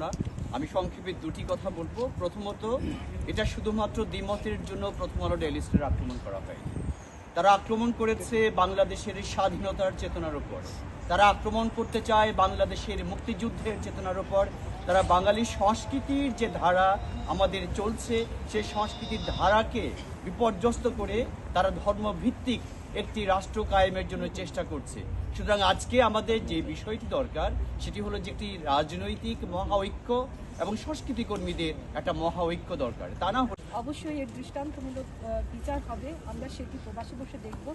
না, আমি সংক্ষেপে দুটি কথা বলবো। প্রথমত, এটা শুধুমাত্র দ্বিমতের জন্য প্রথম আলো ডেইলি স্টার আক্রমণ করা হয়নি। তারা আক্রমণ করেছে বাংলাদেশের স্বাধীনতার চেতনার উপর, তারা আক্রমণ করতে চায় বাংলাদেশের মুক্তিযুদ্ধের চেতনার উপর, তারা বাঙালি সংস্কৃতির যে ধারা আমাদের চলছে সেই সংস্কৃতির ধারাকে বিপর্যস্ত করে তারা ধর্মভিত্তিক একটি রাষ্ট্র কায়েমের জন্য চেষ্টা করছে। সুতরাং আজকে আমাদের যে বিষয়টি দরকার সেটি হলো যে একটি রাজনৈতিক মহা ঐক্য এবং সংস্কৃতি কর্মীদের একটা মহা ঐক্য দরকার। তা না অবশ্যই এর দৃষ্টান্তমূলক বিচার হবে, আমরা সেটি প্রবাসে বসে দেখব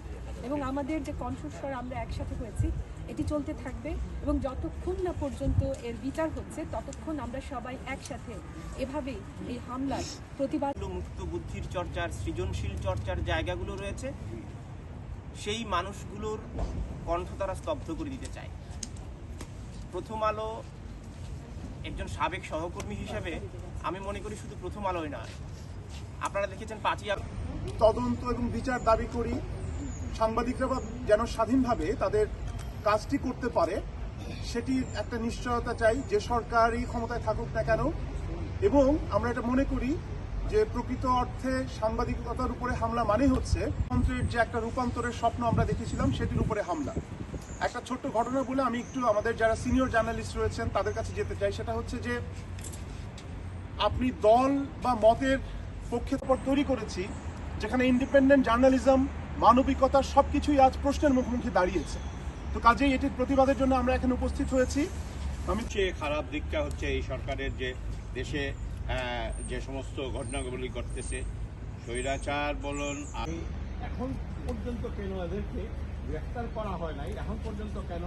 এবং আমাদের যে কণ্ঠস্বর আমরা একসাথে হয়েছি এটি চলতে থাকবে এবং যতক্ষণ না পর্যন্ত এর বিচার হচ্ছে ততক্ষণ আমরা সবাই একসাথে এভাবেই এই হামলার প্রতিবাদ। মুক্ত বুদ্ধির চর্চার, সৃজনশীল চর্চার জায়গাগুলো রয়েছে, সেই মানুষগুলোর কণ্ঠ তারা স্তব্ধ করে দিতে চায়। প্রথম আলো একজন সাবেক সহকর্মী হিসেবে আমি মনে করি শুধু প্রথম আলোই নয়, আপনারা দেখেছেন 5ই তদন্ত এবং বিচার দাবি করি। সাংবাদিকরা যেন স্বাধীনভাবে তাদের কাজটি করতে পারে সেটির একটা নিশ্চয়তা চাই, যে সরকারই ক্ষমতায় থাকুক না কেন। এবং আমরা এটা মনে করি যে প্রকৃত অর্থে সাংবাদিকতার উপরে হামলা মানে হচ্ছে তন্ত্রের যে একটা রূপান্তরের স্বপ্ন আমরা দেখেছিলাম সেটির উপরে হামলা। একটা ছোট্ট ঘটনা বলে আমি একটু আমাদের যারা সিনিয়র জার্নালিস্ট রয়েছেন তাদের কাছে যেতে চাই। সেটা হচ্ছে যে আপনি দল বা মতের পক্ষে তৈরি করেছি যেখানে ইন্ডিপেন্ডেন্ট জার্নালিজম, মানবিকতা সবকিছুই আজ প্রশ্নের মুখোমুখি দাঁড়িয়েছে। তো কাজেই এটির প্রতিবাদের জন্য আমরা এখানে উপস্থিত হয়েছি। আমি খারাপ দিকটা হচ্ছে এই সরকারের যে দেশে যে সমস্ত ঘটনাগুলি ঘটতেছে, স্বৈরাচার বলুন। এখন পর্যন্ত কেন এদেরকে গ্রেফতার করা হয় নাই, এখন পর্যন্ত কেন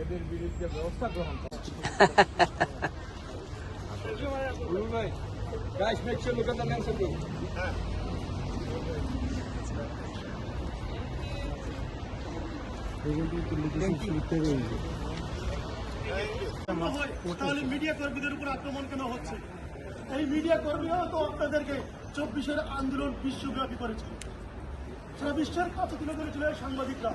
এদের বিরুদ্ধে ব্যবস্থা গ্রহণ করা তাহলে মিডিয়া কর্মীদের উপর আক্রমণ কেন হচ্ছে? এই মিডিয়া কর্মীরাও তো আপনাদেরকে 24-এর আন্দোলন বিশ্বব্যাপী করেছে, সারা বিশ্বের কাছে তুলে ধরেছিল সাংবাদিকরা।